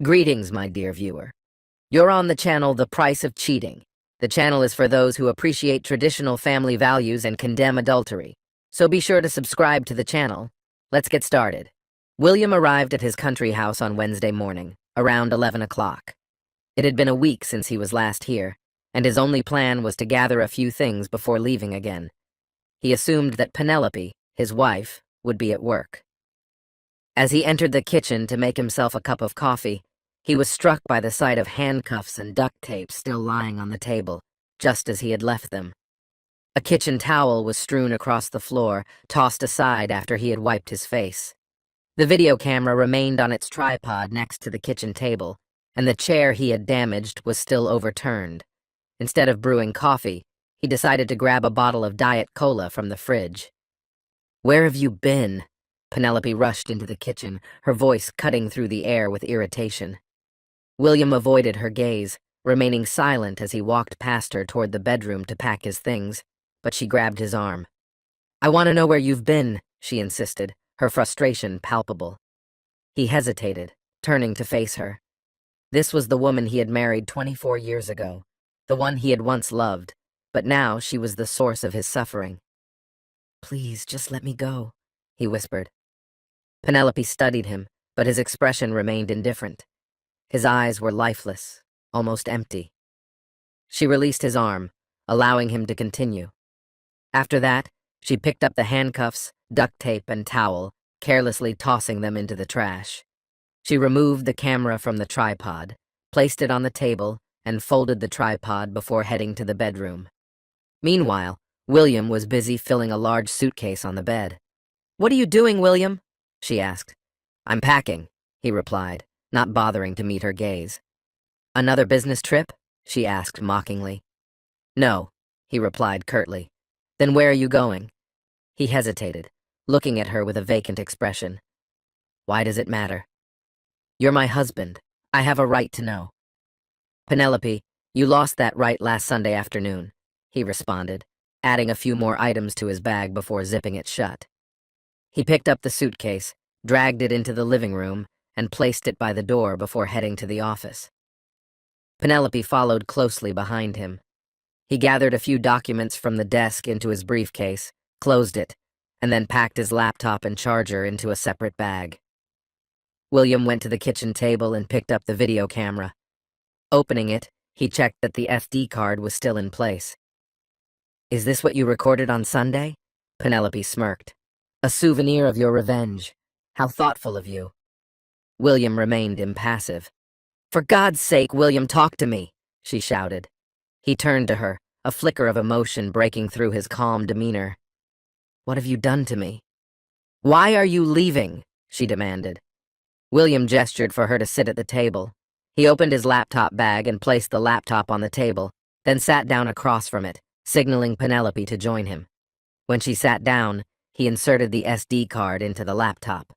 Greetings, my dear viewer. You're on the channel The Price of Cheating. The channel is for those who appreciate traditional family values and condemn adultery. So be sure to subscribe to the channel. Let's get started. William arrived at his country house on Wednesday morning, around 11 o'clock. It had been a week since he was last here, and his only plan was to gather a few things before leaving again. He assumed that Penelope, his wife, would be at work. As he entered the kitchen to make himself a cup of coffee, he was struck by the sight of handcuffs and duct tape still lying on the table, just as he had left them. A kitchen towel was strewn across the floor, tossed aside after he had wiped his face. The video camera remained on its tripod next to the kitchen table, and the chair he had damaged was still overturned. Instead of brewing coffee, he decided to grab a bottle of Diet Cola from the fridge. "Where have you been?" Penelope rushed into the kitchen, her voice cutting through the air with irritation. William avoided her gaze, remaining silent as he walked past her toward the bedroom to pack his things, but she grabbed his arm. "I want to know where you've been," she insisted, her frustration palpable. He hesitated, turning to face her. This was the woman he had married 24 years ago, the one he had once loved, but now she was the source of his suffering. "Please, just let me go," he whispered. Penelope studied him, but his expression remained indifferent. His eyes were lifeless, almost empty. She released his arm, allowing him to continue. After that, she picked up the handcuffs, duct tape, and towel, carelessly tossing them into the trash. She removed the camera from the tripod, placed it on the table, and folded the tripod before heading to the bedroom. Meanwhile, William was busy filling a large suitcase on the bed. "What are you doing, William?" she asked. "I'm packing," he replied, not bothering to meet her gaze. "Another business trip?" she asked mockingly. "No," he replied curtly. "Then where are you going?" He hesitated, looking at her with a vacant expression. "Why does it matter?" "You're my husband. I have a right to know." "Penelope, you lost that right last Sunday afternoon," he responded, adding a few more items to his bag before zipping it shut. He picked up the suitcase, dragged it into the living room, and placed it by the door before heading to the office. Penelope followed closely behind him. He gathered a few documents from the desk into his briefcase, closed it, and then packed his laptop and charger into a separate bag. William went to the kitchen table and picked up the video camera. Opening it, he checked that the SD card was still in place. "Is this what you recorded on Sunday?" Penelope smirked. "A souvenir of your revenge. How thoughtful of you." William remained impassive. "For God's sake, William, talk to me," she shouted. He turned to her, a flicker of emotion breaking through his calm demeanor. "What have you done to me?" "Why are you leaving?" she demanded. William gestured for her to sit at the table. He opened his laptop bag and placed the laptop on the table, then sat down across from it, signaling Penelope to join him. When she sat down, he inserted the SD card into the laptop.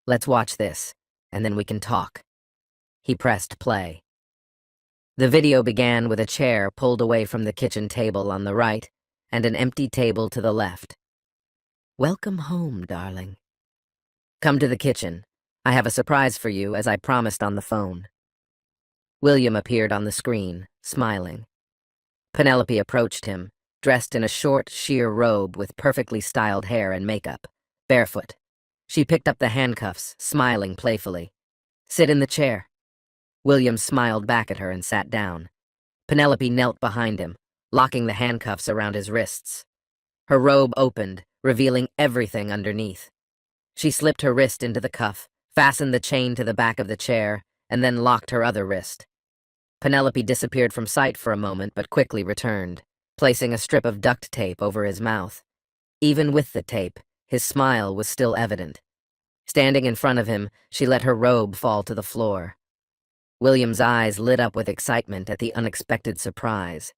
"Let's watch this, and then we can talk." He pressed play. The video began with a chair pulled away from the kitchen table on the right and an empty table to the left. "Welcome home, darling. Come to the kitchen. I have a surprise for you, as I promised on the phone." William appeared on the screen, smiling. Penelope approached him, dressed in a short, sheer robe with perfectly styled hair and makeup, barefoot. She picked up the handcuffs, smiling playfully. "Sit in the chair." William smiled back at her and sat down. Penelope knelt behind him, locking the handcuffs around his wrists. Her robe opened, revealing everything underneath. She slipped her wrist into the cuff, fastened the chain to the back of the chair, and then locked her other wrist. Penelope disappeared from sight for a moment but quickly returned, placing a strip of duct tape over his mouth. Even with the tape, his smile was still evident. Standing in front of him, she let her robe fall to the floor. William's eyes lit up with excitement at the unexpected surprise.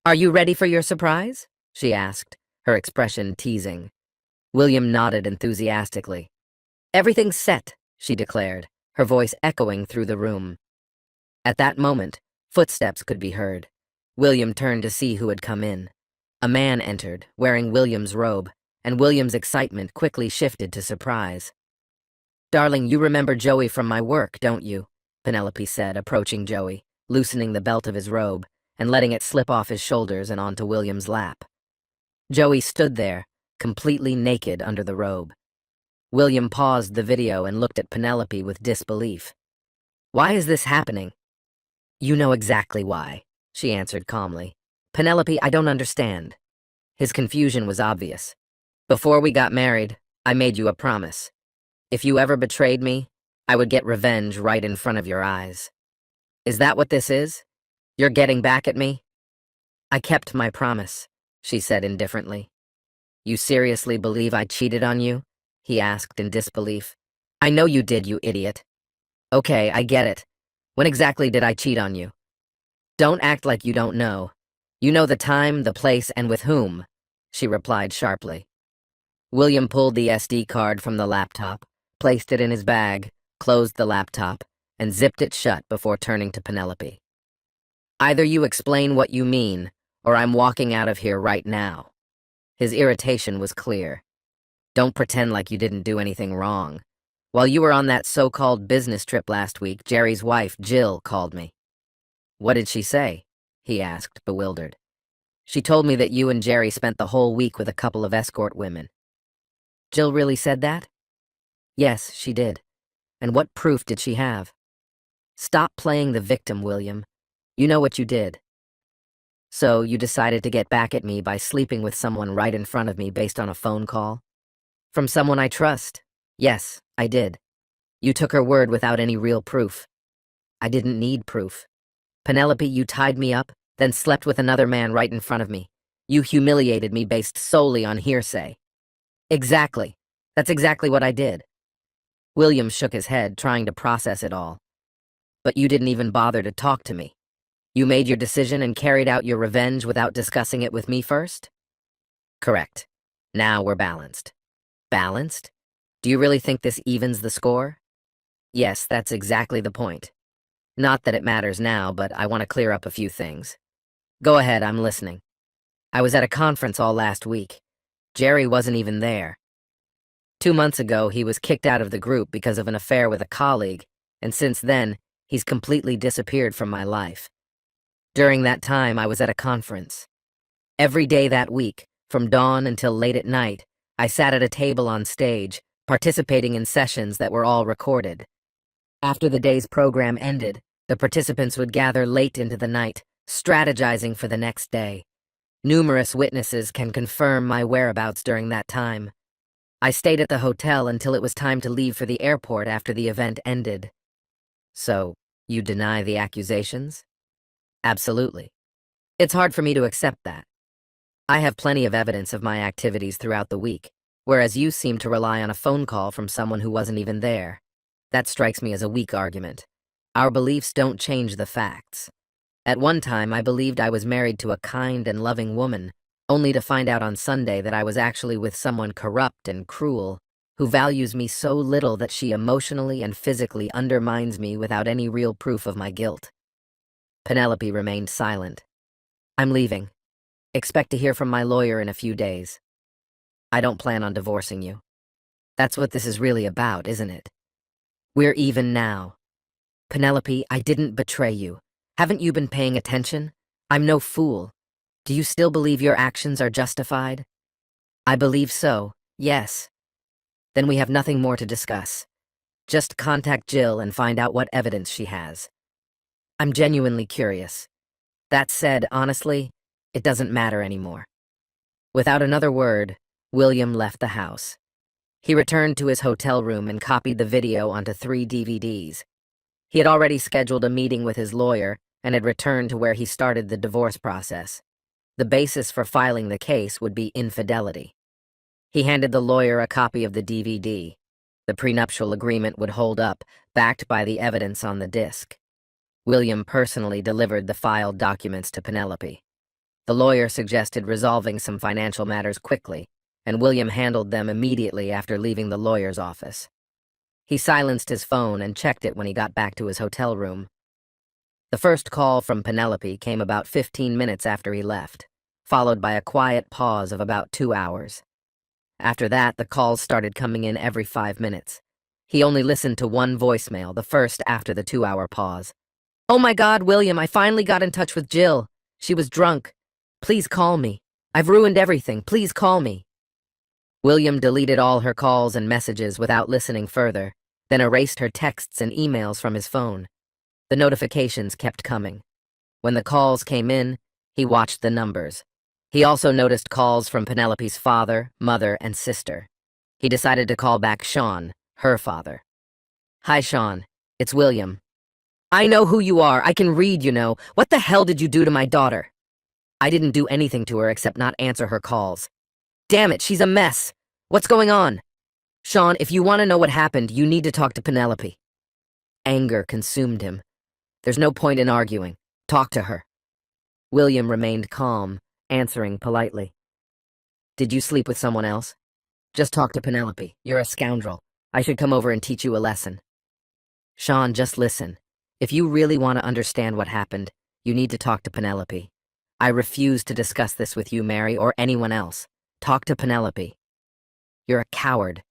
"Are you ready for your surprise?" she asked, her expression teasing. William nodded enthusiastically. "Everything's set," she declared, her voice echoing through the room. At that moment, footsteps could be heard. William turned to see who had come in. A man entered, wearing William's robe, and William's excitement quickly shifted to surprise. "Darling, you remember Joey from my work, don't you?" Penelope said, approaching Joey, loosening the belt of his robe and letting it slip off his shoulders and onto William's lap. Joey stood there, completely naked under the robe. William paused the video and looked at Penelope with disbelief. "Why is this happening?" "You know exactly why," she answered calmly. "Penelope, I don't understand." His confusion was obvious. "Before we got married, I made you a promise. If you ever betrayed me, I would get revenge right in front of your eyes. Is that what this is? You're getting back at me?" "I kept my promise," she said indifferently. "You seriously believe I cheated on you?" he asked in disbelief. "I know you did, you idiot." "Okay, I get it. When exactly did I cheat on you?" "Don't act like you don't know. You know the time, the place, and with whom," she replied sharply. William pulled the SD card from the laptop, placed it in his bag, closed the laptop, and zipped it shut before turning to Penelope. "Either you explain what you mean, or I'm walking out of here right now." His irritation was clear. "Don't pretend like you didn't do anything wrong. While you were on that so-called business trip last week, Jerry's wife, Jill, called me." "What did she say?" he asked, bewildered. "She told me that you and Jerry spent the whole week with a couple of escort women." "Jill really said that?" "Yes, she did. And what proof did she have?" "Stop playing the victim, William. You know what you did." "So you decided to get back at me by sleeping with someone right in front of me based on a phone call?" "From someone I trust. Yes, I did. You took her word without any real proof." "I didn't need proof. Penelope, you tied me up, then slept with another man right in front of me. You humiliated me based solely on hearsay." "Exactly. That's exactly what I did." William shook his head, trying to process it all. "But you didn't even bother to talk to me. You made your decision and carried out your revenge without discussing it with me first?" "Correct. Now we're balanced." "Balanced? Do you really think this evens the score?" "Yes, that's exactly the point. Not that it matters now, but I want to clear up a few things." "Go ahead, I'm listening." "I was at a conference all last week. Jerry wasn't even there. 2 months ago, he was kicked out of the group because of an affair with a colleague, and since then, he's completely disappeared from my life. During that time, I was at a conference. Every day that week, from dawn until late at night, I sat at a table on stage, participating in sessions that were all recorded. After the day's program ended, the participants would gather late into the night, strategizing for the next day. Numerous witnesses can confirm my whereabouts during that time. I stayed at the hotel until it was time to leave for the airport after the event ended." "So, you deny the accusations?" "Absolutely. It's hard for me to accept that. I have plenty of evidence of my activities throughout the week, whereas you seem to rely on a phone call from someone who wasn't even there. That strikes me as a weak argument. Our beliefs don't change the facts. At one time, I believed I was married to a kind and loving woman, only to find out on Sunday that I was actually with someone corrupt and cruel, who values me so little that she emotionally and physically undermines me without any real proof of my guilt." Penelope remained silent. "I'm leaving. Expect to hear from my lawyer in a few days. I don't plan on divorcing you. That's what this is really about, isn't it? We're even now. Penelope, I didn't betray you. Haven't you been paying attention? I'm no fool. Do you still believe your actions are justified?" "I believe so, yes." "Then we have nothing more to discuss. Just contact Jill and find out what evidence she has. I'm genuinely curious. That said, honestly, it doesn't matter anymore." Without another word, William left the house. He returned to his hotel room and copied the video onto 3 DVDs. He had already scheduled a meeting with his lawyer and had returned to where he started the divorce process. The basis for filing the case would be infidelity. He handed the lawyer a copy of the DVD. The prenuptial agreement would hold up, backed by the evidence on the disc. William personally delivered the filed documents to Penelope. The lawyer suggested resolving some financial matters quickly, and William handled them immediately after leaving the lawyer's office. He silenced his phone and checked it when he got back to his hotel room. The first call from Penelope came about 15 minutes after he left, followed by a quiet pause of about 2 hours. After that, the calls started coming in every 5 minutes. He only listened to one voicemail, the first after the 2-hour pause. "Oh my God, William, I finally got in touch with Jill. She was drunk. Please call me. I've ruined everything. Please call me." William deleted all her calls and messages without listening further, then erased her texts and emails from his phone. The notifications kept coming. When the calls came in, he watched the numbers. He also noticed calls from Penelope's father, mother, and sister. He decided to call back Sean, her father. "Hi, Sean. It's William. I know who you are. I can read, you know. What the hell did you do to my daughter?" "I didn't do anything to her except not answer her calls." "Damn it, she's a mess. What's going on?" "Sean, if you want to know what happened, you need to talk to Penelope." Anger consumed him. "There's no point in arguing. Talk to her." William remained calm, answering politely. "Did you sleep with someone else?" "Just talk to Penelope. You're a scoundrel. I should come over and teach you a lesson." "Sean, just listen. If you really want to understand what happened, you need to talk to Penelope. I refuse to discuss this with you, Mary, or anyone else. Talk to Penelope." "You're a coward.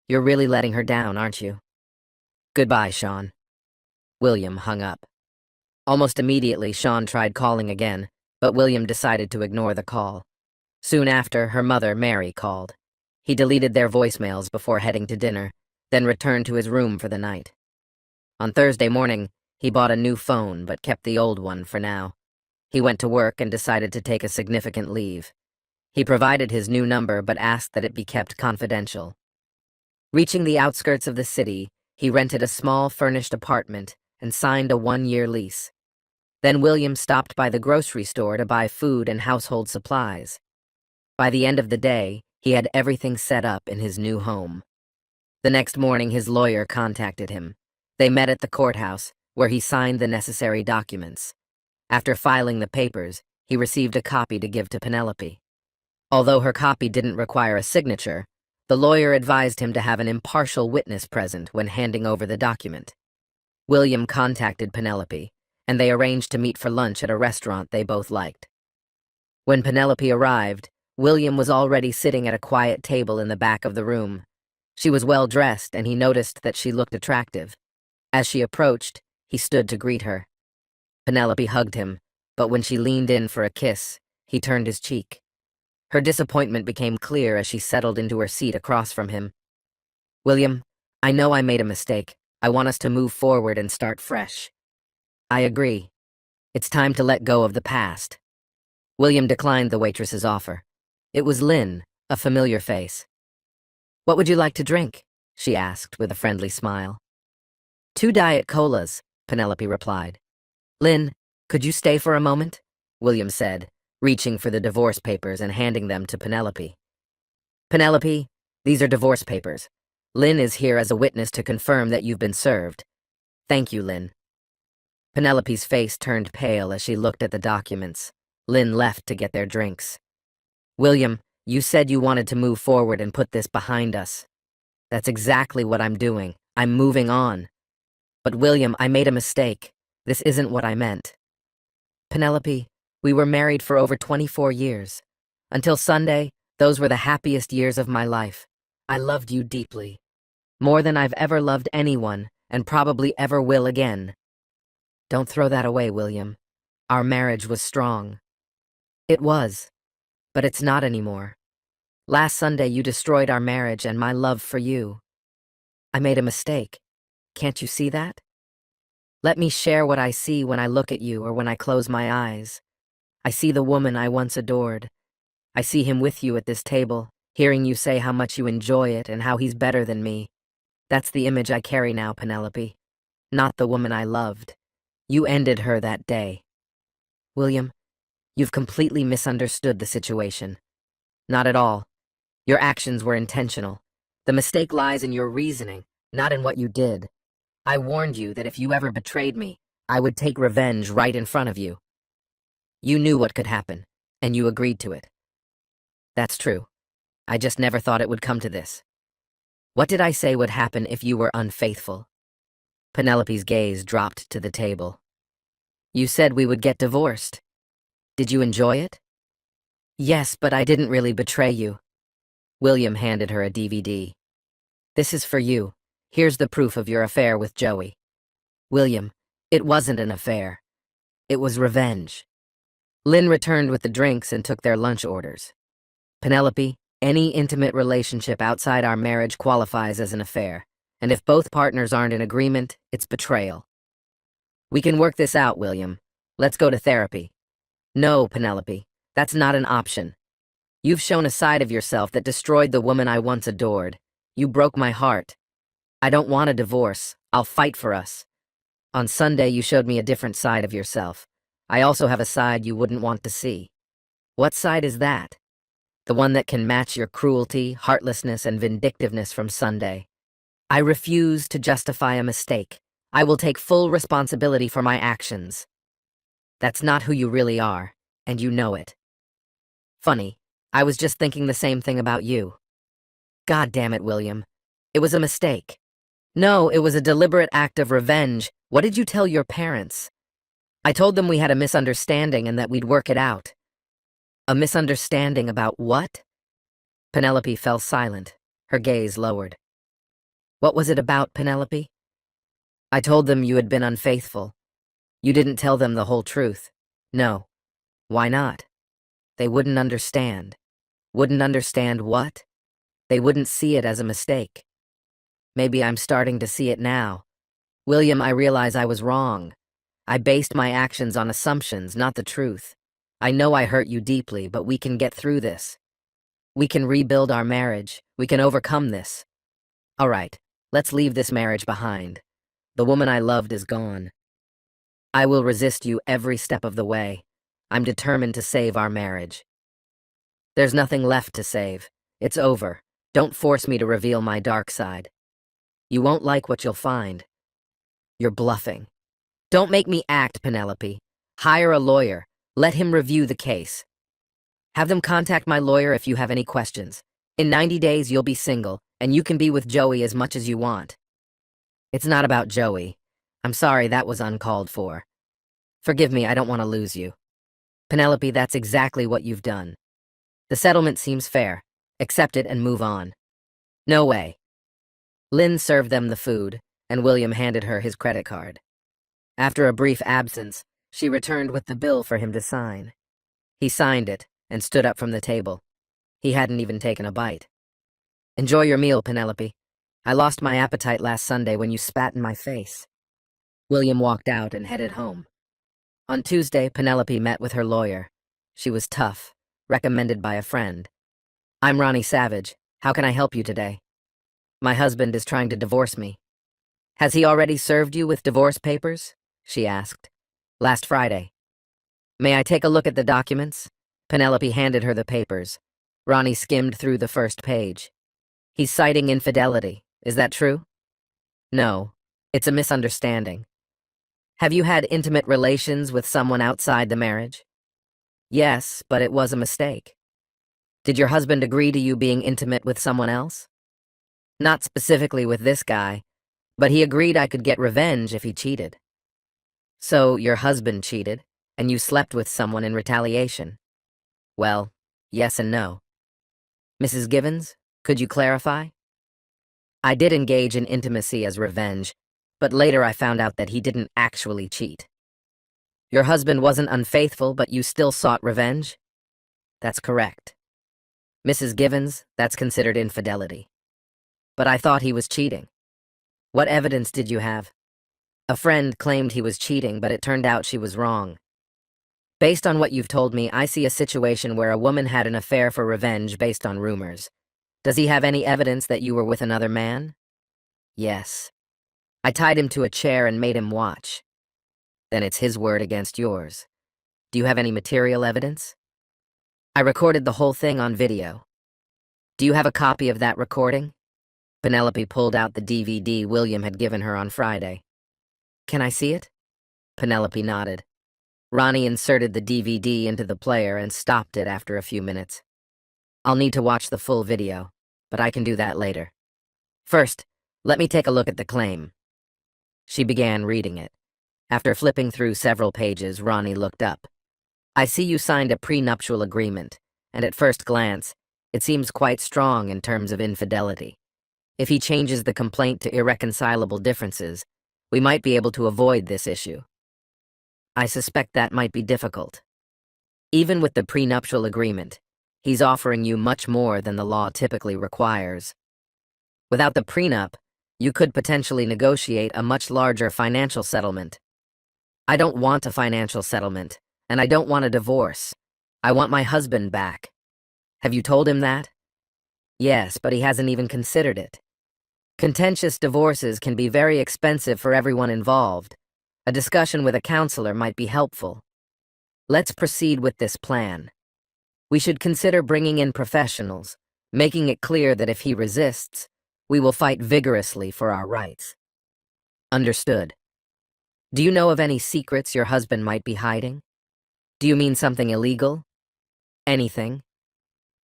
You're really letting her down, aren't you?" "Goodbye, Sean." William hung up. Almost immediately, Sean tried calling again, but William decided to ignore the call. Soon after, her mother, Mary, called. He deleted their voicemails before heading to dinner, then returned to his room for the night. On Thursday morning, he bought a new phone but kept the old one for now. He went to work and decided to take a significant leave. He provided his new number but asked that it be kept confidential. Reaching the outskirts of the city, he rented a small furnished apartment and signed a 1-year lease. Then William stopped by the grocery store to buy food and household supplies. By the end of the day, he had everything set up in his new home. The next morning, his lawyer contacted him. They met at the courthouse, where he signed the necessary documents. After filing the papers, he received a copy to give to Penelope. Although her copy didn't require a signature, the lawyer advised him to have an impartial witness present when handing over the document. William contacted Penelope, and they arranged to meet for lunch at a restaurant they both liked. When Penelope arrived, William was already sitting at a quiet table in the back of the room. She was well dressed, and he noticed that she looked attractive. As she approached, he stood to greet her. Penelope hugged him, but when she leaned in for a kiss, he turned his cheek. Her disappointment became clear as she settled into her seat across from him. "William, I know I made a mistake. I want us to move forward and start fresh." "I agree. It's time to let go of the past." William declined the waitress's offer. It was Lynn, a familiar face. "What would you like to drink?" she asked with a friendly smile. "2 Diet Colas," Penelope replied. "Lynn, could you stay for a moment?" William said, reaching for the divorce papers and handing them to Penelope. "Penelope, these are divorce papers. Lynn is here as a witness to confirm that you've been served." "Thank you, Lynn." Penelope's face turned pale as she looked at the documents. Lynn left to get their drinks. "William, you said you wanted to move forward and put this behind us." "That's exactly what I'm doing. I'm moving on." "But William, I made a mistake. This isn't what I meant." "Penelope, we were married for over 24 years. Until Sunday, those were the happiest years of my life. I loved you deeply. More than I've ever loved anyone, and probably ever will again." "Don't throw that away, William. Our marriage was strong." "It was, but it's not anymore. Last Sunday, you destroyed our marriage and my love for you. I made a mistake. Can't you see that? Let me share what I see when I look at you or when I close my eyes. I see the woman I once adored. I see him with you at this table, hearing you say how much you enjoy it and how he's better than me. That's the image I carry now, Penelope. Not the woman I loved. You ended her that day." "William, you've completely misunderstood the situation." "Not at all. Your actions were intentional. The mistake lies in your reasoning, not in what you did. I warned you that if you ever betrayed me, I would take revenge right in front of you. You knew what could happen, and you agreed to it." "That's true. I just never thought it would come to this." "What did I say would happen if you were unfaithful?" Penelope's gaze dropped to the table. "You said we would get divorced. Did you enjoy it?" "Yes, but I didn't really betray you." William handed her a DVD. "This is for you. Here's the proof of your affair with Joey. William, it wasn't an affair. It was revenge. Lynn returned with the drinks and took their lunch orders. Penelope, any intimate relationship outside our marriage qualifies as an affair, and if both partners aren't in agreement, it's betrayal. We can work this out, William. Let's go to therapy. No, Penelope, that's not an option. You've shown a side of yourself that destroyed the woman I once adored. You broke my heart. I don't want a divorce. I'll fight for us. On Sunday, you showed me a different side of yourself. I also have a side you wouldn't want to see. What side is that? The one that can match your cruelty, heartlessness, and vindictiveness from Sunday. I refuse to justify a mistake. I will take full responsibility for my actions. That's not who you really are, and you know it. Funny, I was just thinking the same thing about you. God damn it, William. It was a mistake. No, it was a deliberate act of revenge. What did you tell your parents? I told them we had a misunderstanding and that we'd work it out. A misunderstanding about what? Penelope fell silent, her gaze lowered. What was it about, Penelope? I told them you had been unfaithful. You didn't tell them the whole truth. No. Why not? They wouldn't understand. Wouldn't understand what? They wouldn't see it as a mistake. Maybe I'm starting to see it now. William, I realize I was wrong. I based my actions on assumptions, not the truth. I know I hurt you deeply, but we can get through this. We can rebuild our marriage. We can overcome this. All right, let's leave this marriage behind. The woman I loved is gone. I will resist you every step of the way. I'm determined to save our marriage. There's nothing left to save. It's over. Don't force me to reveal my dark side. You won't like what you'll find. You're bluffing. Don't make me act, Penelope. Hire a lawyer. Let him review the case. Have them contact my lawyer if you have any questions. In 90 days, you'll be single, and you can be with Joey as much as you want. It's not about Joey. I'm sorry, that was uncalled for. Forgive me, I don't want to lose you. Penelope, that's exactly what you've done. The settlement seems fair. Accept it and move on. No way. Lynn served them the food, and William handed her his credit card. After a brief absence, she returned with the bill for him to sign. He signed it and stood up from the table. He hadn't even taken a bite. Enjoy your meal, Penelope. I lost my appetite last Sunday when you spat in my face. William walked out and headed home. On Tuesday, Penelope met with her lawyer. She was tough, recommended by a friend. I'm Ronnie Savage. How can I help you today? My husband is trying to divorce me. Has he already served you with divorce papers? She asked. Last Friday. May I take a look at the documents? Penelope handed her the papers. Ronnie skimmed through the first page. He's citing infidelity. Is that true? No. It's a misunderstanding. Have you had intimate relations with someone outside the marriage? Yes, but it was a mistake. Did your husband agree to you being intimate with someone else? Not specifically with this guy, but he agreed I could get revenge if he cheated. So your husband cheated, and you slept with someone in retaliation? Well, yes and no. Mrs. Givens, could you clarify? I did engage in intimacy as revenge, but later I found out that he didn't actually cheat. Your husband wasn't unfaithful, but you still sought revenge? That's correct. Mrs. Givens, that's considered infidelity. But I thought he was cheating. What evidence did you have? A friend claimed he was cheating, but it turned out she was wrong. Based on what you've told me, I see a situation where a woman had an affair for revenge based on rumors. Does he have any evidence that you were with another man? Yes. I tied him to a chair and made him watch. Then it's his word against yours. Do you have any material evidence? I recorded the whole thing on video. Do you have a copy of that recording? Penelope pulled out the DVD William had given her on Friday. Can I see it? Penelope nodded. Ronnie inserted the DVD into the player and stopped it after a few minutes. I'll need to watch the full video, but I can do that later. First, let me take a look at the claim. She began reading it. After flipping through several pages, Ronnie looked up. I see you signed a prenuptial agreement, and at first glance, it seems quite strong in terms of infidelity. If he changes the complaint to irreconcilable differences, we might be able to avoid this issue. I suspect that might be difficult. Even with the prenuptial agreement, he's offering you much more than the law typically requires. Without the prenup, you could potentially negotiate a much larger financial settlement. I don't want a financial settlement, and I don't want a divorce. I want my husband back. Have you told him that? Yes, but he hasn't even considered it. Contentious divorces can be very expensive for everyone involved. A discussion with a counselor might be helpful. Let's proceed with this plan. We should consider bringing in professionals, making it clear that if he resists, we will fight vigorously for our rights. Understood. Do you know of any secrets your husband might be hiding? Do you mean something illegal? Anything?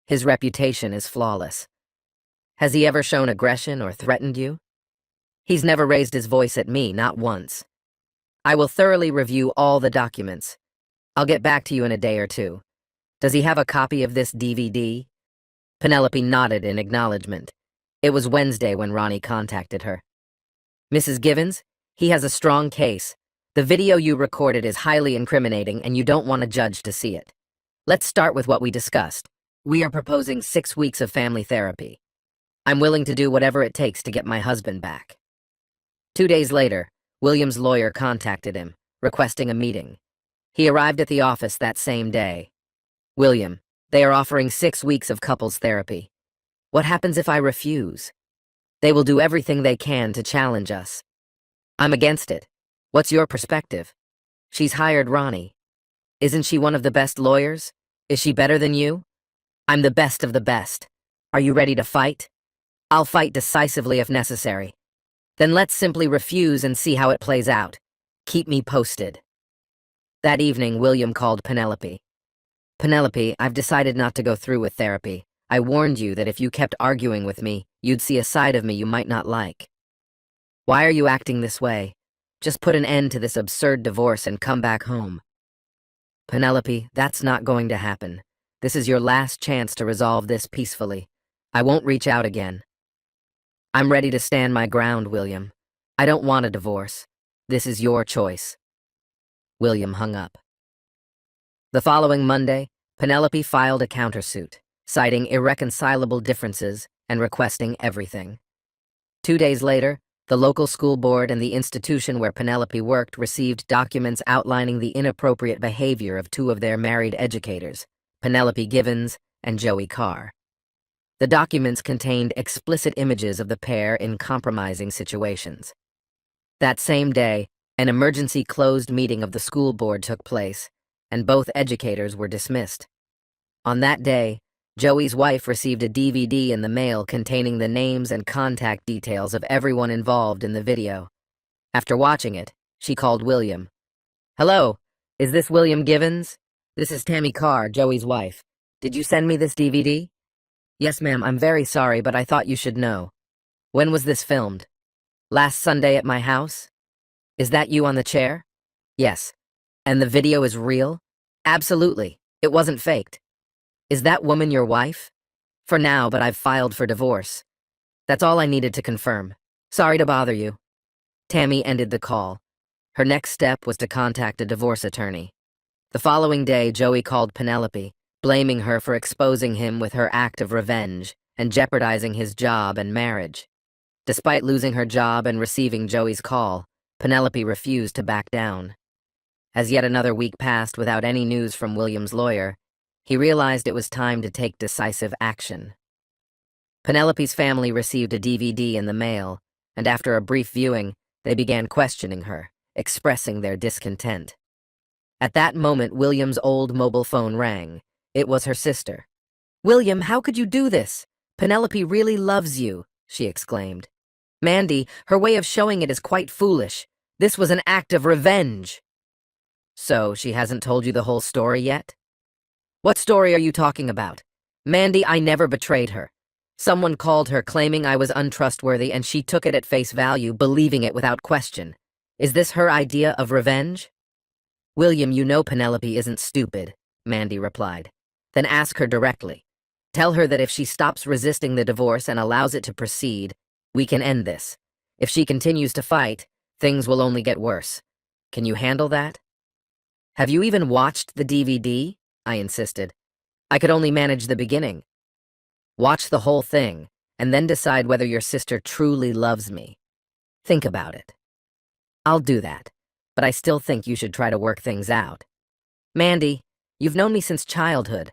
His reputation is flawless. Has he ever shown aggression or threatened you? He's never raised his voice at me, not once. I will thoroughly review all the documents. I'll get back to you in a day or two. Does he have a copy of this DVD? Penelope nodded in acknowledgement. It was Wednesday when Ronnie contacted her. Mrs. Givens, he has a strong case. The video you recorded is highly incriminating and you don't want a judge to see it. Let's start with what we discussed. We are proposing 6 weeks of family therapy. I'm willing to do whatever it takes to get my husband back. 2 days later, William's lawyer contacted him, requesting a meeting. He arrived at the office that same day. William, they are offering 6 weeks of couples therapy. What happens if I refuse? They will do everything they can to challenge us. I'm against it. What's your perspective? She's hired Ronnie. Isn't she one of the best lawyers? Is she better than you? I'm the best of the best. Are you ready to fight? I'll fight decisively if necessary. Then let's simply refuse and see how it plays out. Keep me posted. That evening, William called Penelope. Penelope, I've decided not to go through with therapy. I warned you that if you kept arguing with me, you'd see a side of me you might not like. Why are you acting this way? Just put an end to this absurd divorce and come back home. Penelope, that's not going to happen. This is your last chance to resolve this peacefully. I won't reach out again. I'm ready to stand my ground, William. I don't want a divorce. This is your choice. William hung up. The following Monday, Penelope filed a countersuit, citing irreconcilable differences and requesting everything. 2 days later, the local school board and the institution where Penelope worked received documents outlining the inappropriate behavior of 2 of their married educators, Penelope Givens and Joey Carr. The documents contained explicit images of the pair in compromising situations. That same day, an emergency closed meeting of the school board took place, and both educators were dismissed. On that day, Joey's wife received a DVD in the mail containing the names and contact details of everyone involved in the video. After watching it, she called William. Hello, is this William Givens? This is Tammy Carr, Joey's wife. Did you send me this DVD? Yes, ma'am, I'm very sorry, but I thought you should know. When was this filmed? Last Sunday at my house? Is that you on the chair? Yes. And the video is real? Absolutely. It wasn't faked. Is that woman your wife? For now, but I've filed for divorce. That's all I needed to confirm. Sorry to bother you. Tammy ended the call. Her next step was to contact a divorce attorney. The following day, Joey called Penelope, blaming her for exposing him with her act of revenge and jeopardizing his job and marriage. Despite losing her job and receiving Joey's call, Penelope refused to back down. As yet another week passed without any news from William's lawyer, he realized it was time to take decisive action. Penelope's family received a DVD in the mail, and after a brief viewing, they began questioning her, expressing their discontent. At that moment, William's old mobile phone rang. It was her sister. William, how could you do this? Penelope really loves you, she exclaimed. Mandy, her way of showing it is quite foolish. This was an act of revenge. So, she hasn't told you the whole story yet? What story are you talking about? Mandy, I never betrayed her. Someone called her claiming I was untrustworthy and she took it at face value, believing it without question. Is this her idea of revenge? William, you know Penelope isn't stupid, Mandy replied. Then ask her directly. Tell her that if she stops resisting the divorce and allows it to proceed, We can end this. If she continues to fight, things will only get worse. Can you handle that? Have you even watched the DVD? I insisted. I could only manage the beginning. Watch the whole thing, and then decide whether your sister truly loves me. Think about it. I'll do that, but I still think you should try to work things out. Mandy, you've known me since childhood.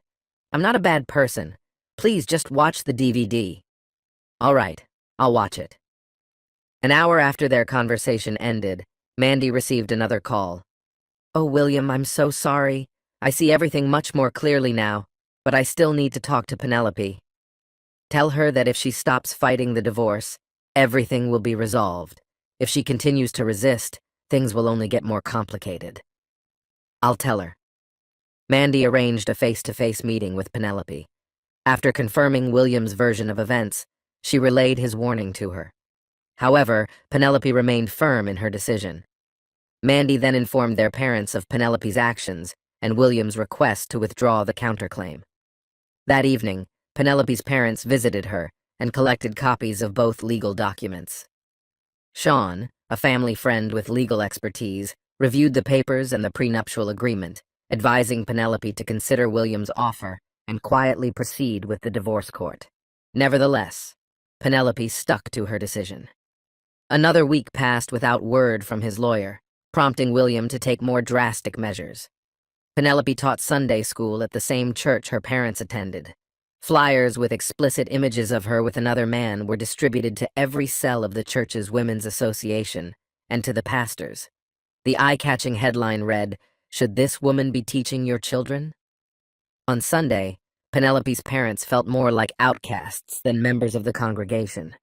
I'm not a bad person. Please just watch the DVD. All right, I'll watch it. An hour after their conversation ended, Mandy received another call. Oh, William, I'm so sorry. I see everything much more clearly now, but I still need to talk to Penelope. Tell her that if she stops fighting the divorce, everything will be resolved. If she continues to resist, things will only get more complicated. I'll tell her. Mandy arranged a face-to-face meeting with Penelope. After confirming William's version of events, she relayed his warning to her. However, Penelope remained firm in her decision. Mandy then informed their parents of Penelope's actions and William's request to withdraw the counterclaim. That evening, Penelope's parents visited her and collected copies of both legal documents. Sean, a family friend with legal expertise, reviewed the papers and the prenuptial agreement, advising Penelope to consider William's offer and quietly proceed with the divorce court. Nevertheless, Penelope stuck to her decision. Another week passed without word from his lawyer, prompting William to take more drastic measures. Penelope taught Sunday school at the same church her parents attended. Flyers with explicit images of her with another man were distributed to every cell of the church's women's association and to the pastors. The eye-catching headline read, "Should this woman be teaching your children?" On Sunday, Penelope's parents felt more like outcasts than members of the congregation.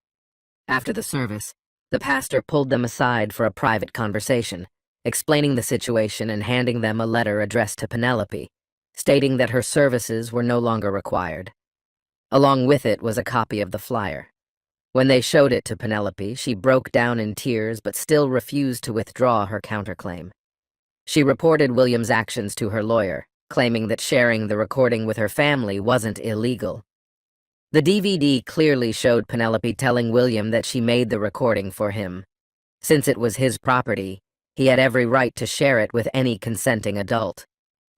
After the service, the pastor pulled them aside for a private conversation, explaining the situation and handing them a letter addressed to Penelope, stating that her services were no longer required. Along with it was a copy of the flyer. When they showed it to Penelope, she broke down in tears but still refused to withdraw her counterclaim. She reported William's actions to her lawyer, claiming that sharing the recording with her family wasn't illegal. The DVD clearly showed Penelope telling William that she made the recording for him. Since it was his property, he had every right to share it with any consenting adult.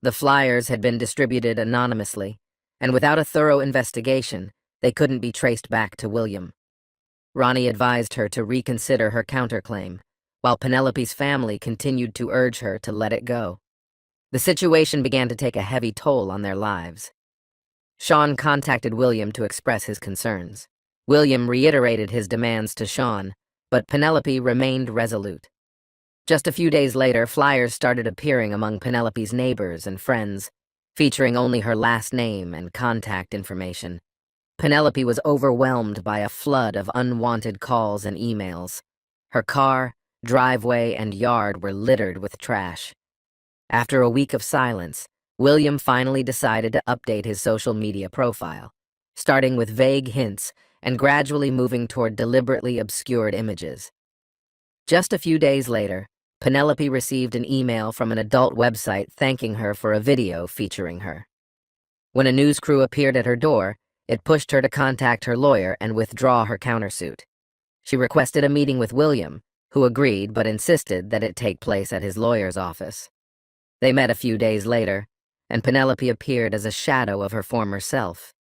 The flyers had been distributed anonymously, and without a thorough investigation, they couldn't be traced back to William. Ronnie advised her to reconsider her counterclaim, while Penelope's family continued to urge her to let it go. The situation began to take a heavy toll on their lives. Sean contacted William to express his concerns. William reiterated his demands to Sean, but Penelope remained resolute. Just a few days later, flyers started appearing among Penelope's neighbors and friends, featuring only her last name and contact information. Penelope was overwhelmed by a flood of unwanted calls and emails. Her car, driveway, and yard were littered with trash. After a week of silence, William finally decided to update his social media profile, starting with vague hints and gradually moving toward deliberately obscured images. Just a few days later, Penelope received an email from an adult website thanking her for a video featuring her. When a news crew appeared at her door, it pushed her to contact her lawyer and withdraw her countersuit. She requested a meeting with William, who agreed but insisted that it take place at his lawyer's office. They met a few days later, and Penelope appeared as a shadow of her former self.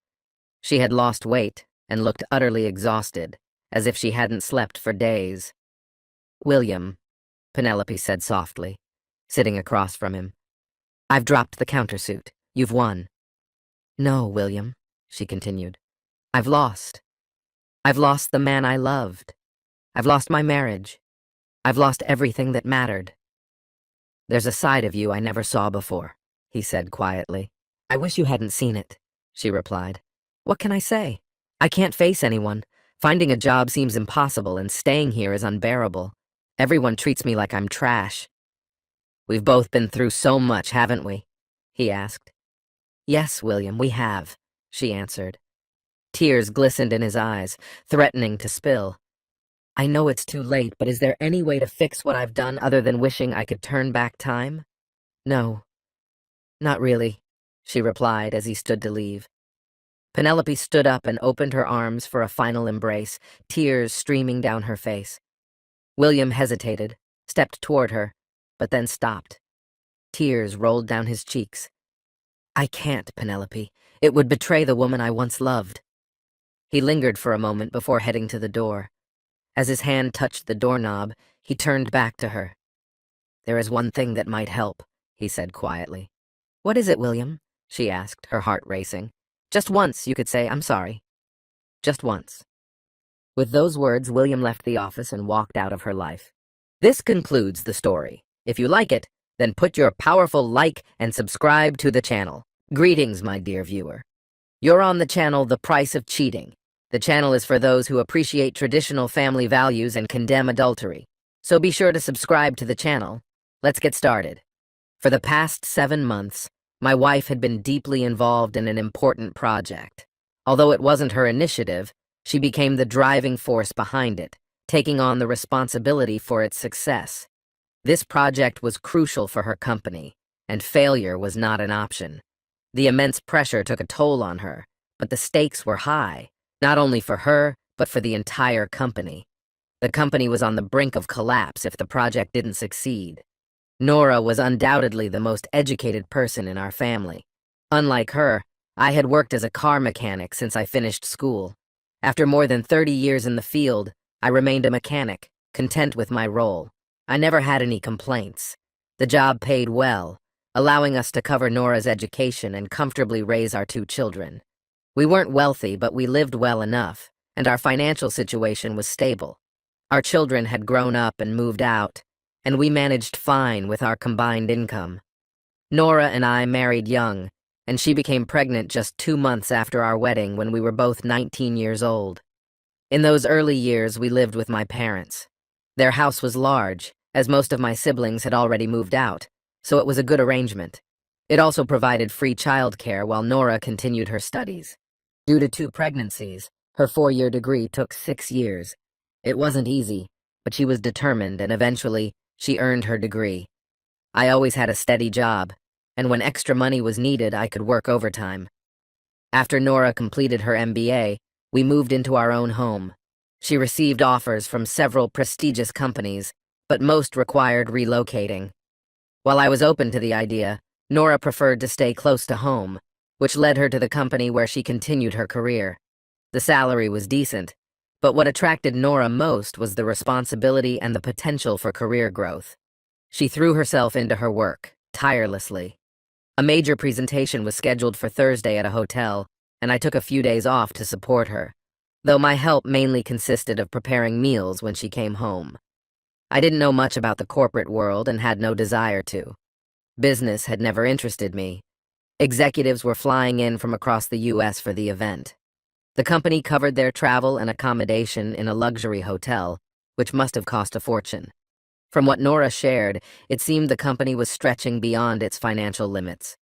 She had lost weight and looked utterly exhausted, as if she hadn't slept for days. "William," Penelope said softly, sitting across from him, "I've dropped the countersuit. You've won." "No, William," she continued. I've lost. I've lost the man I loved. I've lost my marriage. I've lost everything that mattered." "There's a side of you I never saw before," he said quietly. "I wish you hadn't seen it," she replied. "What can I say? I can't face anyone. Finding a job seems impossible, and staying here is unbearable. Everyone treats me like I'm trash." "We've both been through so much, haven't we?" he asked. "Yes, William, we have," she answered. Tears glistened in his eyes, threatening to spill. "I know it's too late, but is there any way to fix what I've done other than wishing I could turn back time?" "No, not really," she replied as he stood to leave. Penelope stood up and opened her arms for a final embrace, tears streaming down her face. William hesitated, stepped toward her, but then stopped. Tears rolled down his cheeks. "I can't, Penelope. It would betray the woman I once loved." He lingered for a moment before heading to the door. As his hand touched the doorknob, he turned back to her. "There is one thing that might help," he said quietly. "What is it, William?" she asked, her heart racing. "Just once, you could say, 'I'm sorry.' Just once." With those words, William left the office and walked out of her life. This concludes the story. If you like it, then put your powerful like and subscribe to the channel. Greetings, my dear viewer. You're on the channel The Price of Cheating. The channel is for those who appreciate traditional family values and condemn adultery. So be sure to subscribe to the channel. Let's get started. For the past 7 months, my wife had been deeply involved in an important project. Although it wasn't her initiative, she became the driving force behind it, taking on the responsibility for its success. This project was crucial for her company, and failure was not an option. The immense pressure took a toll on her, but the stakes were high, not only for her, but for the entire company. The company was on the brink of collapse if the project didn't succeed. Nora was undoubtedly the most educated person in our family. Unlike her, I had worked as a car mechanic since I finished school. After more than 30 years in the field, I remained a mechanic, content with my role. I never had any complaints. The job paid well, allowing us to cover Nora's education and comfortably raise our 2 children. We weren't wealthy, but we lived well enough, and our financial situation was stable. Our children had grown up and moved out, and we managed fine with our combined income. Nora and I married young, and she became pregnant just 2 months after our wedding when we were both 19 years old. In those early years, we lived with my parents. Their house was large, as most of my siblings had already moved out, so it was a good arrangement. It also provided free childcare while Nora continued her studies. Due to 2 pregnancies, her 4-year degree took 6 years. It wasn't easy, but she was determined, and eventually, she earned her degree. I always had a steady job, and when extra money was needed, I could work overtime. After Nora completed her MBA, we moved into our own home. She received offers from several prestigious companies, but most required relocating. While I was open to the idea, Nora preferred to stay close to home, which led her to the company where she continued her career. The salary was decent, but what attracted Nora most was the responsibility and the potential for career growth. She threw herself into her work, tirelessly. A major presentation was scheduled for Thursday at a hotel, and I took a few days off to support her, though my help mainly consisted of preparing meals when she came home. I didn't know much about the corporate world and had no desire to. Business had never interested me. Executives were flying in from across the U.S. for the event. The company covered their travel and accommodation in a luxury hotel, which must have cost a fortune. From what Nora shared, it seemed the company was stretching beyond its financial limits.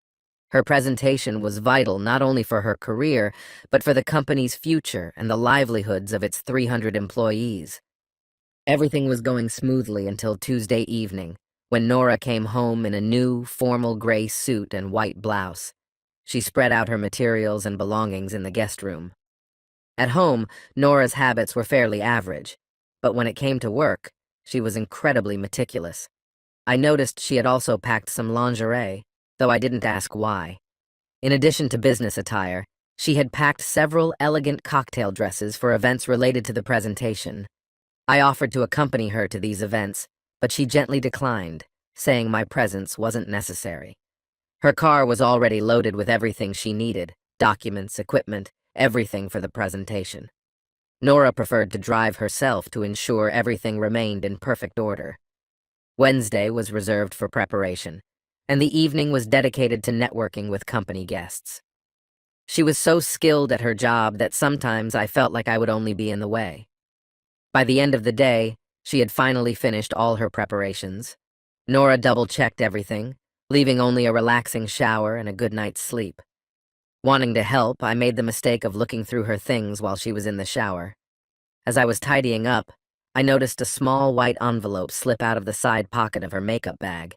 Her presentation was vital not only for her career, but for the company's future and the livelihoods of its 300 employees. Everything was going smoothly until Tuesday evening, when Nora came home in a new, formal gray suit and white blouse. She spread out her materials and belongings in the guest room. At home, Nora's habits were fairly average, but when it came to work, she was incredibly meticulous. I noticed she had also packed some lingerie, though I didn't ask why. In addition to business attire, she had packed several elegant cocktail dresses for events related to the presentation. I offered to accompany her to these events, but she gently declined, saying my presence wasn't necessary. Her car was already loaded with everything she needed, documents, equipment, everything for the presentation. Nora preferred to drive herself to ensure everything remained in perfect order. Wednesday was reserved for preparation, and the evening was dedicated to networking with company guests. She was so skilled at her job that sometimes I felt like I would only be in the way. By the end of the day, she had finally finished all her preparations. Nora double-checked everything, leaving only a relaxing shower and a good night's sleep. Wanting to help, I made the mistake of looking through her things while she was in the shower. As I was tidying up, I noticed a small white envelope slip out of the side pocket of her makeup bag.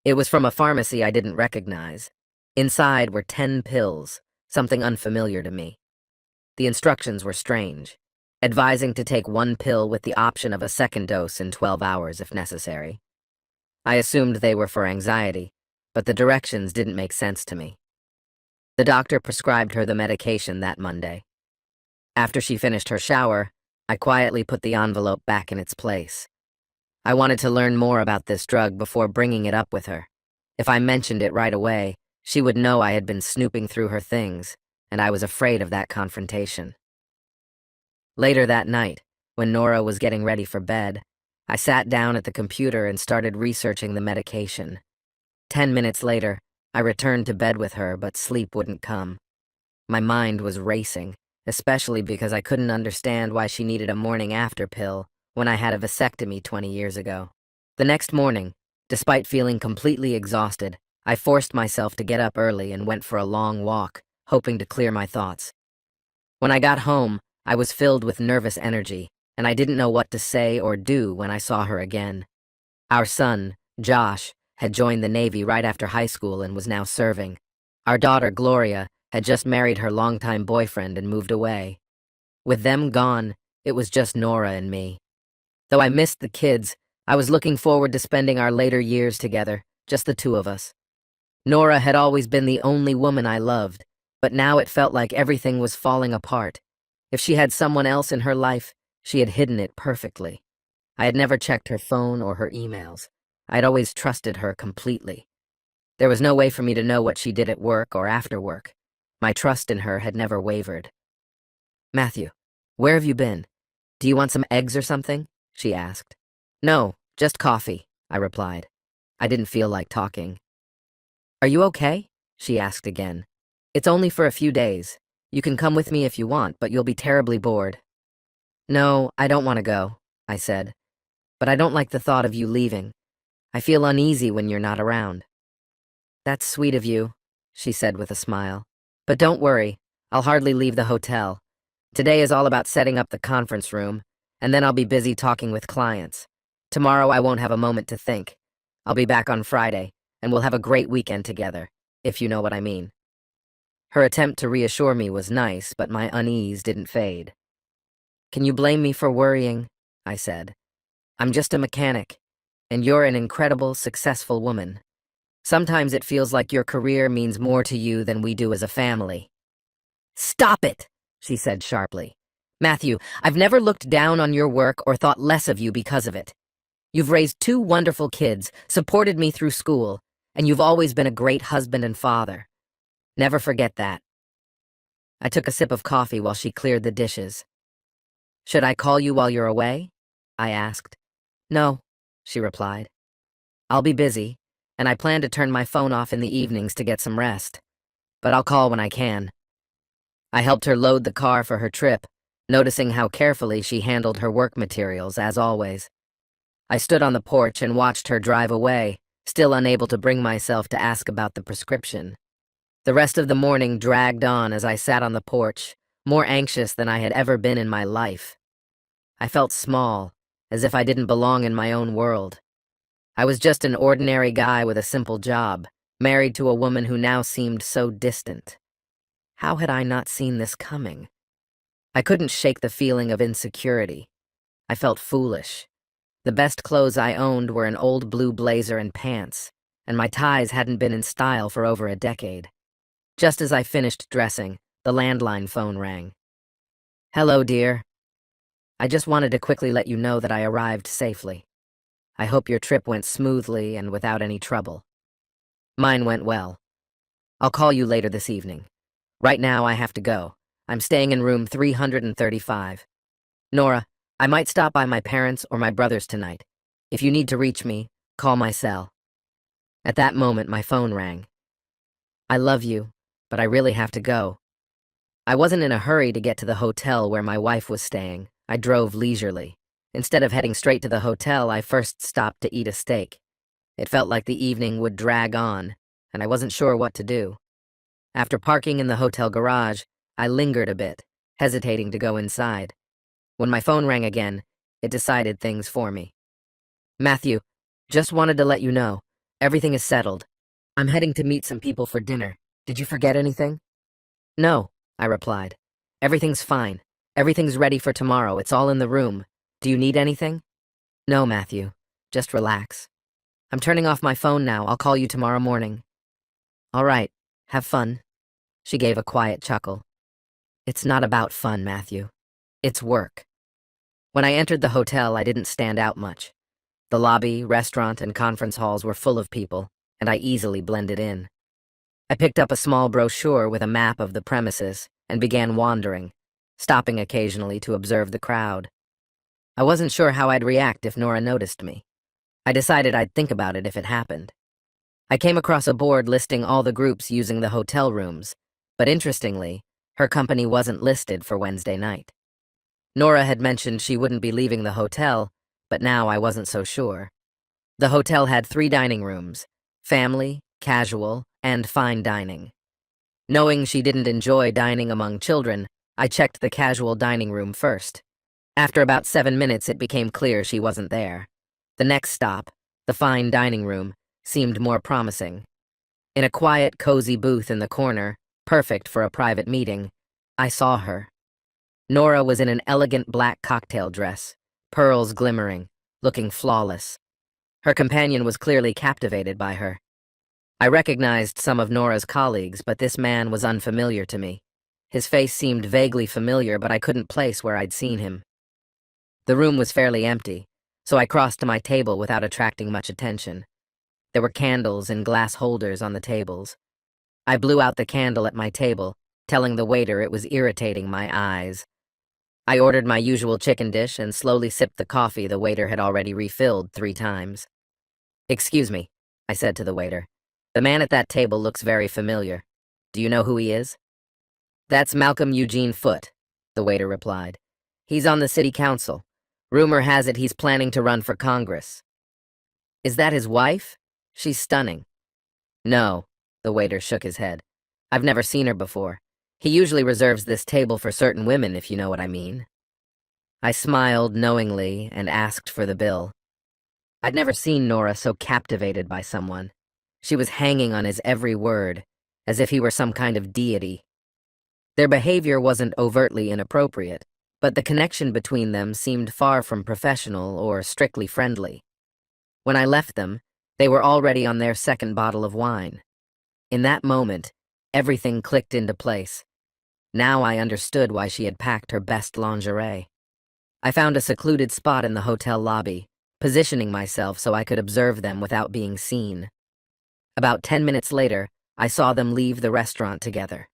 It was from a pharmacy I didn't recognize. Inside were 10 pills, something unfamiliar to me. The instructions were strange, advising to take one pill with the option of a second dose in 12 hours if necessary. I assumed they were for anxiety, but the directions didn't make sense to me. The doctor prescribed her the medication that Monday. After she finished her shower, I quietly put the envelope back in its place. I wanted to learn more about this drug before bringing it up with her. If I mentioned it right away, she would know I had been snooping through her things, and I was afraid of that confrontation. Later that night, when Nora was getting ready for bed, I sat down at the computer and started researching the medication. 10 minutes later, I returned to bed with her, but sleep wouldn't come. My mind was racing, especially because I couldn't understand why she needed a morning after pill when I had a vasectomy 20 years ago. The next morning, despite feeling completely exhausted, I forced myself to get up early and went for a long walk, hoping to clear my thoughts. When I got home, I was filled with nervous energy, and I didn't know what to say or do when I saw her again. Our son, Josh, had joined the Navy right after high school and was now serving. Our daughter, Gloria, had just married her longtime boyfriend and moved away. With them gone, it was just Nora and me. Though I missed the kids, I was looking forward to spending our later years together, just the two of us. Nora had always been the only woman I loved, but now it felt like everything was falling apart. If she had someone else in her life, she had hidden it perfectly. I had never checked her phone or her emails. I had always trusted her completely. There was no way for me to know what she did at work or after work. My trust in her had never wavered. "Matthew, where have you been? Do you want some eggs or something?" she asked. "No, just coffee," I replied. I didn't feel like talking. "Are you okay?" she asked again. "It's only for a few days. You can come with me if you want, but you'll be terribly bored." "No, I don't want to go," I said. "But I don't like the thought of you leaving. I feel uneasy when you're not around." "That's sweet of you," she said with a smile. "But don't worry, I'll hardly leave the hotel. Today is all about setting up the conference room, and then I'll be busy talking with clients. Tomorrow I won't have a moment to think. I'll be back on Friday, and we'll have a great weekend together, if you know what I mean." Her attempt to reassure me was nice, but my unease didn't fade. "Can you blame me for worrying?" I said. "I'm just a mechanic, and you're an incredible, successful woman. Sometimes it feels like your career means more to you than we do as a family." "Stop it," she said sharply. "Matthew, I've never looked down on your work or thought less of you because of it. You've raised two wonderful kids, supported me through school, and you've always been a great husband and father. Never forget that." I took a sip of coffee while she cleared the dishes. "Should I call you while you're away?" I asked. "No," she replied. "I'll be busy, and I plan to turn my phone off in the evenings to get some rest. But I'll call when I can." I helped her load the car for her trip, noticing how carefully she handled her work materials, as always. I stood on the porch and watched her drive away, still unable to bring myself to ask about the prescription. The rest of the morning dragged on as I sat on the porch, more anxious than I had ever been in my life. I felt small, as if I didn't belong in my own world. I was just an ordinary guy with a simple job, married to a woman who now seemed so distant. How had I not seen this coming? I couldn't shake the feeling of insecurity. I felt foolish. The best clothes I owned were an old blue blazer and pants, and my ties hadn't been in style for over a decade. Just as I finished dressing, the landline phone rang. "Hello, dear. I just wanted to quickly let you know that I arrived safely. I hope your trip went smoothly and without any trouble." "Mine went well. I'll call you later this evening. Right now I have to go. I'm staying in room 335. Nora, I might stop by my parents' or my brother's tonight. If you need to reach me, call my cell." At that moment, my phone rang. "I love you, but I really have to go." I wasn't in a hurry to get to the hotel where my wife was staying. I drove leisurely. Instead of heading straight to the hotel, I first stopped to eat a steak. It felt like the evening would drag on, and I wasn't sure what to do. After parking in the hotel garage, I lingered a bit, hesitating to go inside. When my phone rang again, it decided things for me. "Matthew, just wanted to let you know. Everything is settled. I'm heading to meet some people for dinner. Did you forget anything?" "No," I replied. Everything's fine. Everything's ready for tomorrow. It's all in the room. Do you need anything? No, Matthew. Just relax. I'm turning off my phone now. I'll call you tomorrow morning. All right. Have fun. She gave a quiet chuckle. It's not about fun, Matthew. It's work. When I entered the hotel, I didn't stand out much. The lobby, restaurant, and conference halls were full of people, and I easily blended in. I picked up a small brochure with a map of the premises and began wandering, stopping occasionally to observe the crowd. I wasn't sure how I'd react if Nora noticed me. I decided I'd think about it if it happened. I came across a board listing all the groups using the hotel rooms, but interestingly, her company wasn't listed for Wednesday night. Nora had mentioned she wouldn't be leaving the hotel, but now I wasn't so sure. The hotel had 3 dining rooms: family, casual, and fine dining. Knowing she didn't enjoy dining among children, I checked the casual dining room first. After about 7 minutes, it became clear she wasn't there. The next stop, the fine dining room, seemed more promising. In a quiet, cozy booth in the corner, perfect for a private meeting, I saw her. Nora was in an elegant black cocktail dress, pearls glimmering, looking flawless. Her companion was clearly captivated by her. I recognized some of Nora's colleagues, but this man was unfamiliar to me. His face seemed vaguely familiar, but I couldn't place where I'd seen him. The room was fairly empty, so I crossed to my table without attracting much attention. There were candles in glass holders on the tables. I blew out the candle at my table, telling the waiter it was irritating my eyes. I ordered my usual chicken dish and slowly sipped the coffee the waiter had already refilled 3 times. "Excuse me," I said to the waiter. "The man at that table looks very familiar. Do you know who he is?" "That's Malcolm Eugene Foote," the waiter replied. "He's on the city council. Rumor has it he's planning to run for Congress." "Is that his wife? She's stunning." "No," the waiter shook his head. "I've never seen her before. He usually reserves this table for certain women, if you know what I mean." I smiled knowingly and asked for the bill. I'd never seen Nora so captivated by someone. She was hanging on his every word, as if he were some kind of deity. Their behavior wasn't overtly inappropriate, but the connection between them seemed far from professional or strictly friendly. When I left them, they were already on their 2nd bottle of wine. In that moment, everything clicked into place. Now I understood why she had packed her best lingerie. I found a secluded spot in the hotel lobby, positioning myself so I could observe them without being seen. About 10 minutes later, I saw them leave the restaurant together.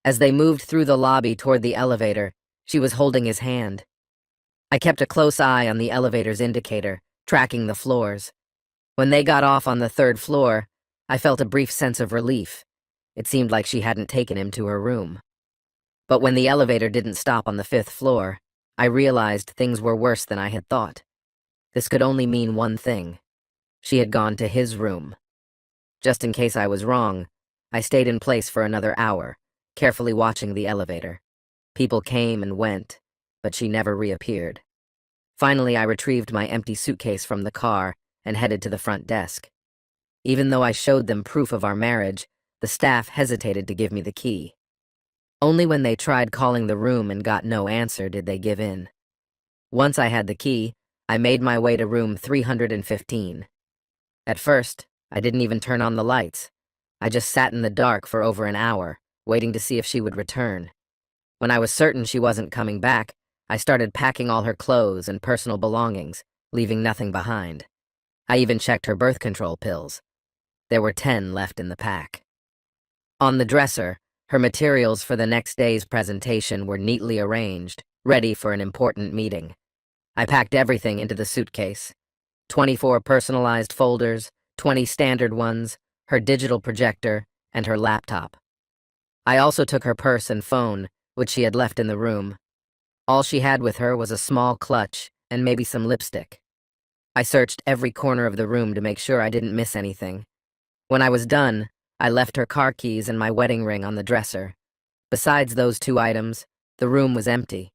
As they moved through the lobby toward the elevator, she was holding his hand. I kept a close eye on the elevator's indicator, tracking the floors. When they got off on the 3rd floor, I felt a brief sense of relief. It seemed like she hadn't taken him to her room. But when the elevator didn't stop on the 5th floor, I realized things were worse than I had thought. This could only mean one thing. She had gone to his room. Just in case I was wrong, I stayed in place for another hour, carefully watching the elevator. People came and went, but she never reappeared. Finally, I retrieved my empty suitcase from the car and headed to the front desk. Even though I showed them proof of our marriage, the staff hesitated to give me the key. Only when they tried calling the room and got no answer did they give in. Once I had the key, I made my way to room 315. At first, I didn't even turn on the lights. I just sat in the dark for over an hour, waiting to see if she would return. When I was certain she wasn't coming back, I started packing all her clothes and personal belongings, leaving nothing behind. I even checked her birth control pills. There were 10 left in the pack. On the dresser, her materials for the next day's presentation were neatly arranged, ready for an important meeting. I packed everything into the suitcase. 24 personalized folders, 20 standard ones, her digital projector, and her laptop. I also took her purse and phone, which she had left in the room. All she had with her was a small clutch and maybe some lipstick. I searched every corner of the room to make sure I didn't miss anything. When I was done, I left her car keys and my wedding ring on the dresser. Besides those 2 items, the room was empty.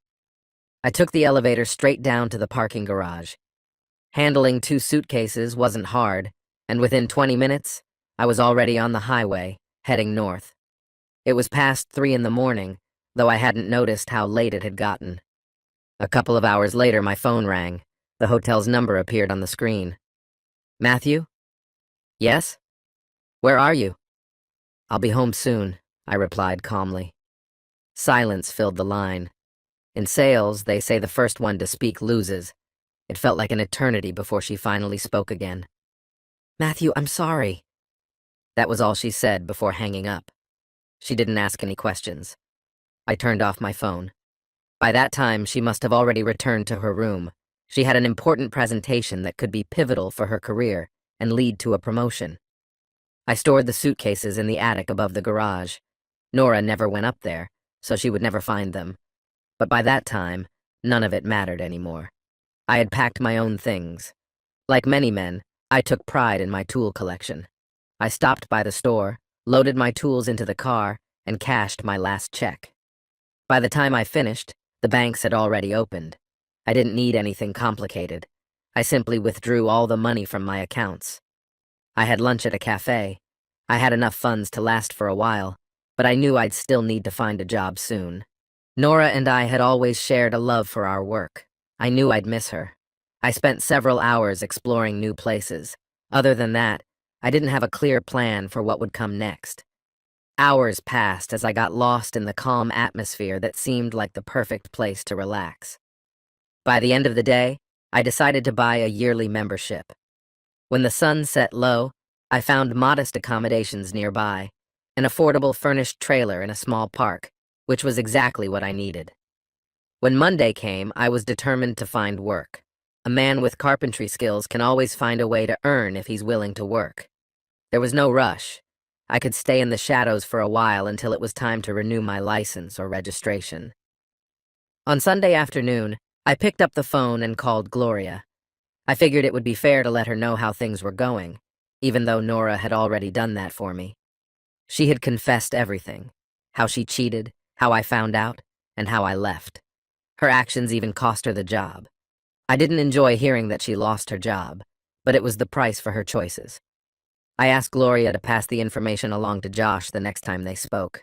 I took the elevator straight down to the parking garage. Handling 2 suitcases wasn't hard, and within 20 minutes, I was already on the highway, heading north. It was past 3 in the morning, though I hadn't noticed how late it had gotten. A couple of hours later, my phone rang. The hotel's number appeared on the screen. Matthew? Yes? Where are you? I'll be home soon, I replied calmly. Silence filled the line. In sales, they say the first one to speak loses. It felt like an eternity before she finally spoke again. Matthew, I'm sorry. That was all she said before hanging up. She didn't ask any questions. I turned off my phone. By that time, she must have already returned to her room. She had an important presentation that could be pivotal for her career and lead to a promotion. I stored the suitcases in the attic above the garage. Nora never went up there, so she would never find them. But by that time, none of it mattered anymore. I had packed my own things. Like many men, I took pride in my tool collection. I stopped by the store, loaded my tools into the car, and cashed my last check. By the time I finished, the banks had already opened. I didn't need anything complicated. I simply withdrew all the money from my accounts. I had lunch at a cafe. I had enough funds to last for a while, but I knew I'd still need to find a job soon. Nora and I had always shared a love for our work. I knew I'd miss her. I spent several hours exploring new places. Other than that, I didn't have a clear plan for what would come next. Hours passed as I got lost in the calm atmosphere that seemed like the perfect place to relax. By the end of the day, I decided to buy a yearly membership. When the sun set low, I found modest accommodations nearby, an affordable furnished trailer in a small park, which was exactly what I needed. When Monday came, I was determined to find work. A man with carpentry skills can always find a way to earn if he's willing to work. There was no rush. I could stay in the shadows for a while until it was time to renew my license or registration. On Sunday afternoon, I picked up the phone and called Gloria. I figured it would be fair to let her know how things were going, even though Nora had already done that for me. She had confessed everything: how she cheated, how I found out, and how I left. Her actions even cost her the job. I didn't enjoy hearing that she lost her job, but it was the price for her choices. I asked Gloria to pass the information along to Josh the next time they spoke.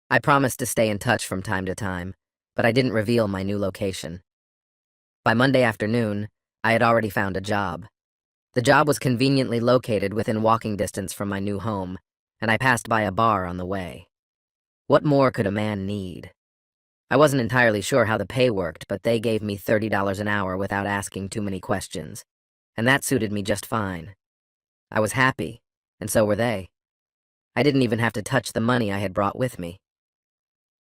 I promised to stay in touch from time to time, but I didn't reveal my new location. By Monday afternoon, I had already found a job. The job was conveniently located within walking distance from my new home, and I passed by a bar on the way. What more could a man need? I wasn't entirely sure how the pay worked, but they gave me $30 an hour without asking too many questions, and that suited me just fine. I was happy, and so were they. I didn't even have to touch the money I had brought with me.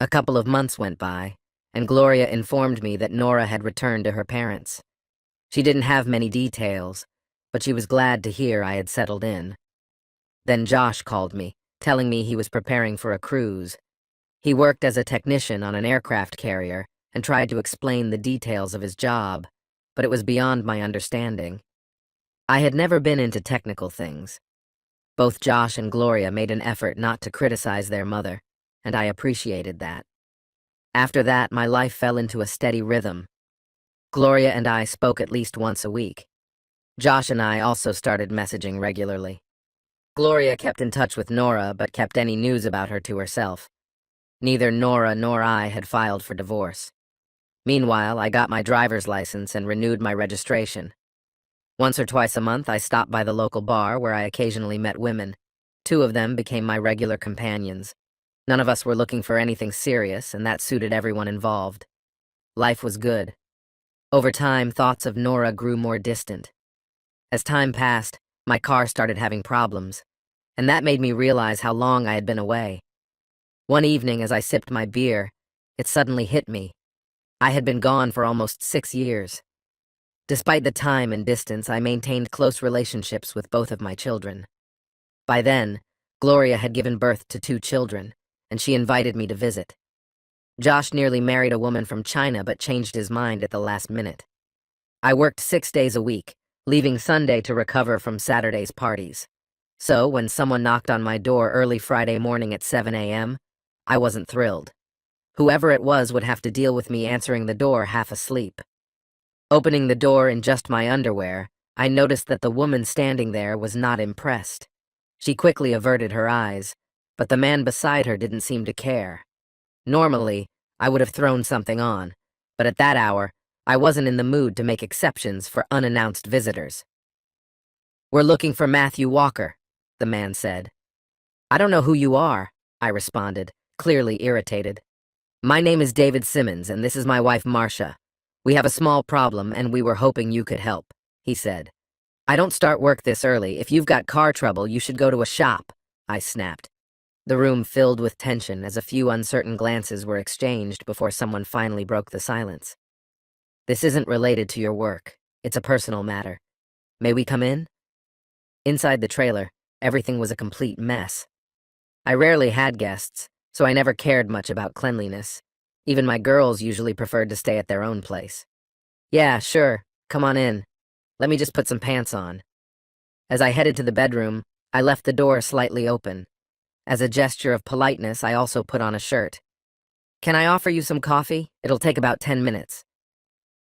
A couple of months went by, and Gloria informed me that Nora had returned to her parents. She didn't have many details, but she was glad to hear I had settled in. Then Josh called me, telling me he was preparing for a cruise. He worked as a technician on an aircraft carrier and tried to explain the details of his job, but it was beyond my understanding. I had never been into technical things. Both Josh and Gloria made an effort not to criticize their mother, and I appreciated that. After that, my life fell into a steady rhythm. Gloria and I spoke at least once a week. Josh and I also started messaging regularly. Gloria kept in touch with Nora, but kept any news about her to herself. Neither Nora nor I had filed for divorce. Meanwhile, I got my driver's license and renewed my registration. Once or twice a month, I stopped by the local bar where I occasionally met women. 2 of them became my regular companions. None of us were looking for anything serious, and that suited everyone involved. Life was good. Over time, thoughts of Nora grew more distant. As time passed, my car started having problems, and that made me realize how long I had been away. One evening, as I sipped my beer, it suddenly hit me. I had been gone for almost 6 years. Despite the time and distance, I maintained close relationships with both of my children. By then, Gloria had given birth to 2 children, and she invited me to visit. Josh nearly married a woman from China but changed his mind at the last minute. I worked 6 days a week, leaving Sunday to recover from Saturday's parties. So, when someone knocked on my door early Friday morning at 7 a.m., I wasn't thrilled. Whoever it was would have to deal with me answering the door half asleep. Opening the door in just my underwear, I noticed that the woman standing there was not impressed. She quickly averted her eyes, but the man beside her didn't seem to care. Normally, I would have thrown something on, but at that hour, I wasn't in the mood to make exceptions for unannounced visitors. "We're looking for Matthew Walker," the man said. "I don't know who you are," I responded, clearly irritated. "My name is David Simmons, and this is my wife Marcia. We have a small problem, and we were hoping you could help," he said. "I don't start work this early. If you've got car trouble, you should go to a shop," I snapped. The room filled with tension as a few uncertain glances were exchanged before someone finally broke the silence. "This isn't related to your work. It's a personal matter. May we come in?" Inside the trailer, everything was a complete mess. I rarely had guests, so I never cared much about cleanliness. Even my girls usually preferred to stay at their own place. "Yeah, sure. Come on in. Let me just put some pants on." As I headed to the bedroom, I left the door slightly open. As a gesture of politeness, I also put on a shirt. "Can I offer you some coffee? It'll take about 10 minutes.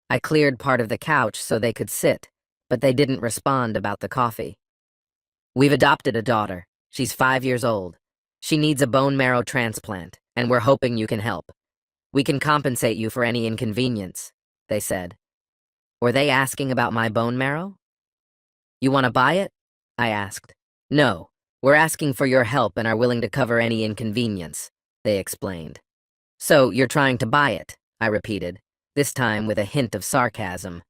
I cleared part of the couch so they could sit, but they didn't respond about the coffee. "We've adopted a daughter. She's 5 years old. She needs a bone marrow transplant, and we're hoping you can help. We can compensate you for any inconvenience," they said. Were they asking about my bone marrow? "You want to buy it?" I asked. "No, we're asking for your help and are willing to cover any inconvenience," they explained. "So you're trying to buy it," I repeated, this time with a hint of sarcasm.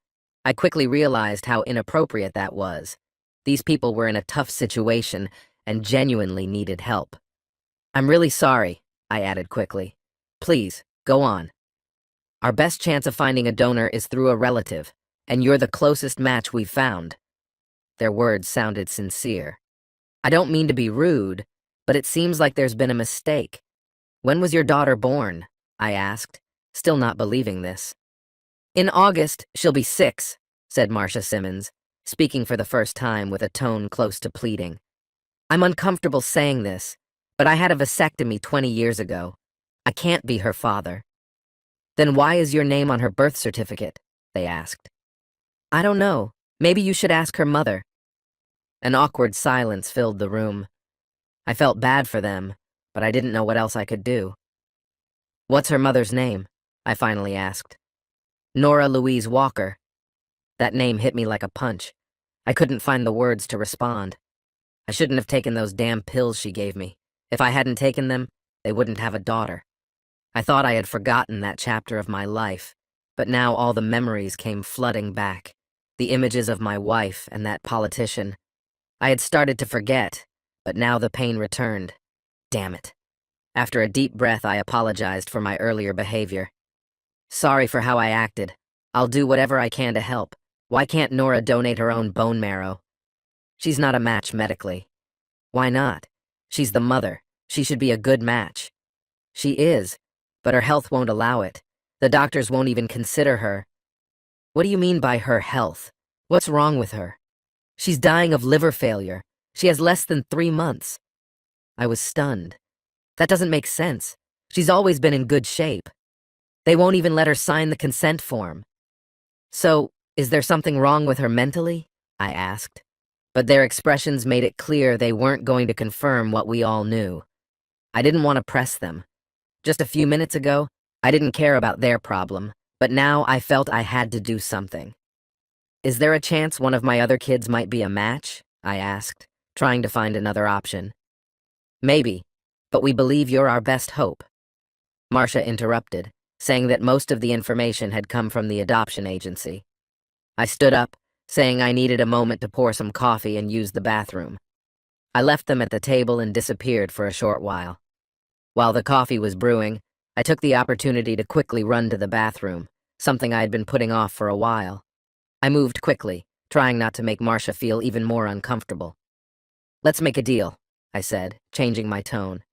I quickly realized how inappropriate that was. These people were in a tough situation and genuinely needed help. "I'm really sorry," I added quickly. "Please, go on. Our best chance of finding a donor is through a relative, and you're the closest match we've found." Their words sounded sincere. "I don't mean to be rude, but it seems like there's been a mistake. When was your daughter born?" I asked, still not believing this. "In August, she'll be 6, said Marcia Simmons, speaking for the first time with a tone close to pleading. "I'm uncomfortable saying this, but I had a vasectomy 20 years ago. I can't be her father." "Then why is your name on her birth certificate?" they asked. "I don't know. Maybe you should ask her mother." An awkward silence filled the room. I felt bad for them, but I didn't know what else I could do. "What's her mother's name?" I finally asked. "Nora Louise Walker." That name hit me like a punch. I couldn't find the words to respond. I shouldn't have taken those damn pills she gave me. If I hadn't taken them, they wouldn't have a daughter. I thought I had forgotten that chapter of my life, but now all the memories came flooding back. The images of my wife and that politician. I had started to forget, but now the pain returned. Damn it. After a deep breath, I apologized for my earlier behavior. "Sorry for how I acted. I'll do whatever I can to help. Why can't Nora donate her own bone marrow?" "She's not a match medically." "Why not? She's the mother. She should be a good match." "She is, but her health won't allow it. The doctors won't even consider her." "What do you mean by her health? What's wrong with her?" "She's dying of liver failure. She has less than 3 months." I was stunned. That doesn't make sense. She's always been in good shape. They won't even let her sign the consent form. "So, is there something wrong with her mentally?" I asked. But their expressions made it clear they weren't going to confirm what we all knew. I didn't want to press them. Just a few minutes ago, I didn't care about their problem, but now I felt I had to do something. "Is there a chance one of my other kids might be a match?" I asked, trying to find another option. "Maybe, but we believe you're our best hope." Marcia interrupted, saying that most of the information had come from the adoption agency. I stood up, saying I needed a moment to pour some coffee and use the bathroom. I left them at the table and disappeared for a short while. While the coffee was brewing, I took the opportunity to quickly run to the bathroom, something I had been putting off for a while. I moved quickly, trying not to make Marcia feel even more uncomfortable. "Let's make a deal," I said, changing my tone.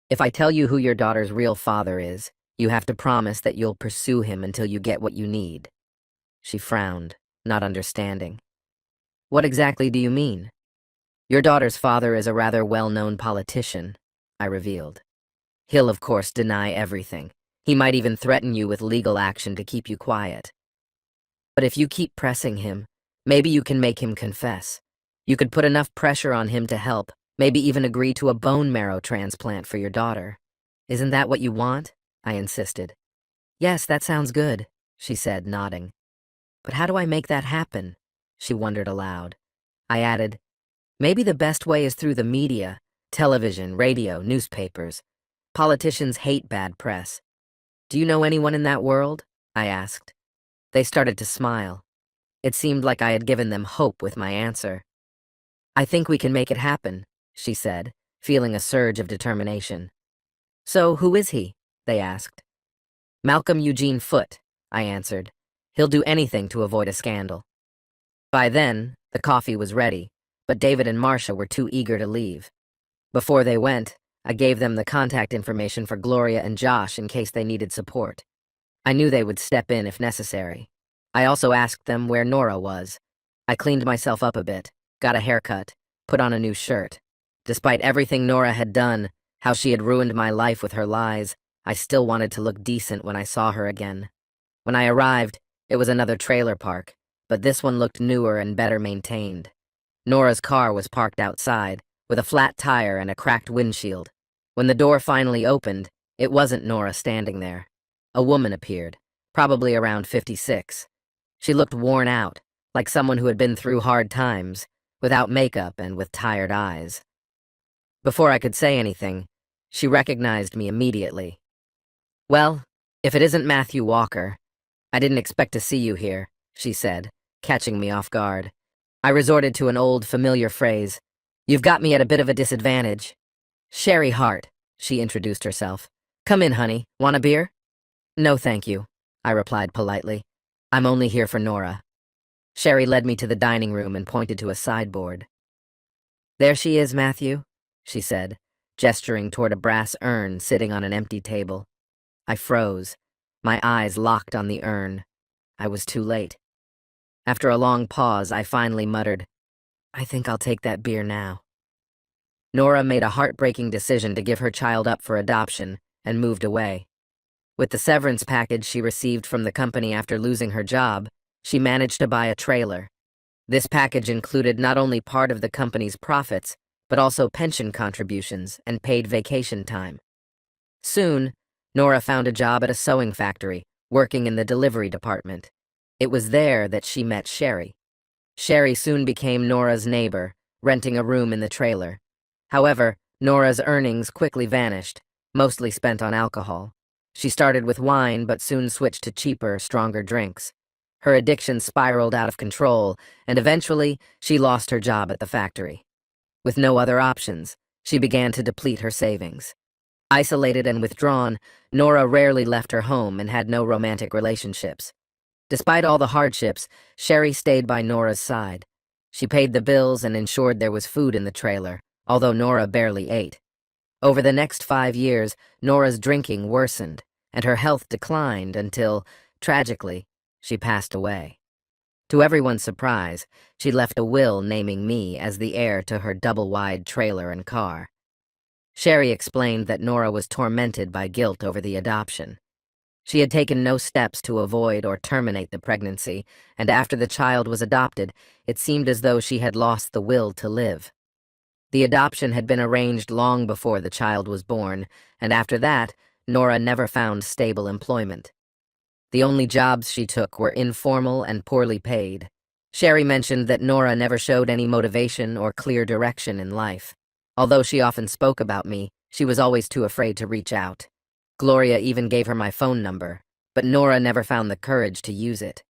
"If I tell you who your daughter's real father is, you have to promise that you'll pursue him until you get what you need." She frowned, not understanding. "What exactly do you mean?" "Your daughter's father is a rather well-known politician," I revealed. "He'll, of course, deny everything. He might even threaten you with legal action to keep you quiet. But if you keep pressing him, maybe you can make him confess. You could put enough pressure on him to help, maybe even agree to a bone marrow transplant for your daughter. Isn't that what you want?" I insisted. Yes, that sounds good, she said, nodding. But how do I make that happen? She wondered aloud. I added, maybe the best way is through the media, television, radio, newspapers. Politicians hate bad press. Do you know anyone in that world? I asked. They started to smile. It seemed like I had given them hope with my answer. I think we can make it happen, she said, feeling a surge of determination. So, who is he? They asked. Malcolm Eugene Foote, I answered. He'll do anything to avoid a scandal. By then, the coffee was ready, but David and Marcia were too eager to leave. Before they went, I gave them the contact information for Gloria and Josh in case they needed support. I knew they would step in if necessary. I also asked them where Nora was. I cleaned myself up a bit, got a haircut, put on a new shirt. Despite everything Nora had done, how she had ruined my life with her lies, I still wanted to look decent when I saw her again. When I arrived, it was another trailer park, but this one looked newer and better maintained. Nora's car was parked outside, with a flat tire and a cracked windshield. When the door finally opened, it wasn't Nora standing there. A woman appeared, probably around 56. She looked worn out, like someone who had been through hard times, without makeup and with tired eyes. Before I could say anything, she recognized me immediately. Well, if it isn't Matthew Walker, I didn't expect to see you here, she said, catching me off guard. I resorted to an old, familiar phrase. You've got me at a bit of a disadvantage. Sherry Hart, she introduced herself. Come in, honey. Want a beer? No, thank you, I replied politely. I'm only here for Nora. Sherry led me to the dining room and pointed to a sideboard. There she is, Matthew, she said, gesturing toward a brass urn sitting on an empty table. I froze, my eyes locked on the urn. I was too late. After a long pause, I finally muttered, I think I'll take that beer now. Nora made a heartbreaking decision to give her child up for adoption and moved away. With the severance package she received from the company after losing her job, she managed to buy a trailer. This package included not only part of the company's profits, but also pension contributions and paid vacation time. Soon, Nora found a job at a sewing factory, working in the delivery department. It was there that she met Sherry. Sherry soon became Nora's neighbor, renting a room in the trailer. However, Nora's earnings quickly vanished, mostly spent on alcohol. She started with wine but soon switched to cheaper, stronger drinks. Her addiction spiraled out of control, and eventually, she lost her job at the factory. With no other options, she began to deplete her savings. Isolated and withdrawn, Nora rarely left her home and had no romantic relationships. Despite all the hardships, Sherry stayed by Nora's side. She paid the bills and ensured there was food in the trailer, although Nora barely ate. Over the next 5 years, Nora's drinking worsened, and her health declined until, tragically, she passed away. To everyone's surprise, she left a will naming me as the heir to her double-wide trailer and car. Sherry explained that Nora was tormented by guilt over the adoption. She had taken no steps to avoid or terminate the pregnancy, and after the child was adopted, it seemed as though she had lost the will to live. The adoption had been arranged long before the child was born, and after that, Nora never found stable employment. The only jobs she took were informal and poorly paid. Sherry mentioned that Nora never showed any motivation or clear direction in life. Although she often spoke about me, she was always too afraid to reach out. Gloria even gave her my phone number, but Nora never found the courage to use it.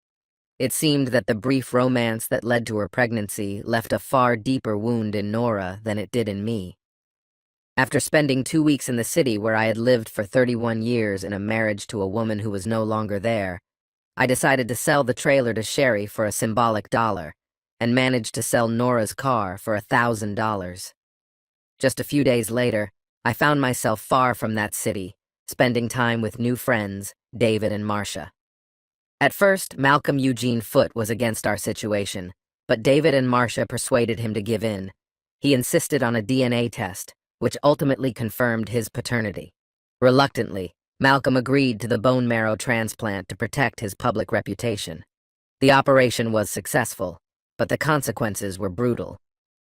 It seemed that the brief romance that led to her pregnancy left a far deeper wound in Nora than it did in me. After spending 2 weeks in the city where I had lived for 31 years in a marriage to a woman who was no longer there, I decided to sell the trailer to Sherry for a symbolic $1 and managed to sell Nora's car for $1,000. Just a few days later, I found myself far from that city, spending time with new friends, David and Marcia. At first, Malcolm Eugene Foote was against our situation, but David and Marcia persuaded him to give in. He insisted on a DNA test, which ultimately confirmed his paternity. Reluctantly, Malcolm agreed to the bone marrow transplant to protect his public reputation. The operation was successful, but the consequences were brutal.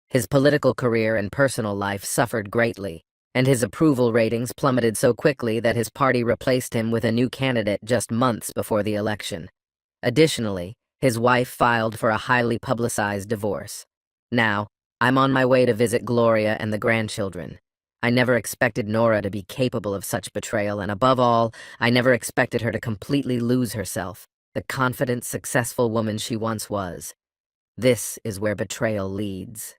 His political career and personal life suffered greatly, and his approval ratings plummeted so quickly that his party replaced him with a new candidate just months before the election. Additionally, his wife filed for a highly publicized divorce. Now, I'm on my way to visit Gloria and the grandchildren. I never expected Nora to be capable of such betrayal, and above all, I never expected her to completely lose herself, the confident, successful woman she once was. This is where betrayal leads.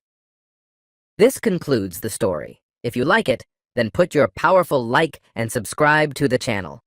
This concludes the story. If you like it, then put your powerful like and subscribe to the channel.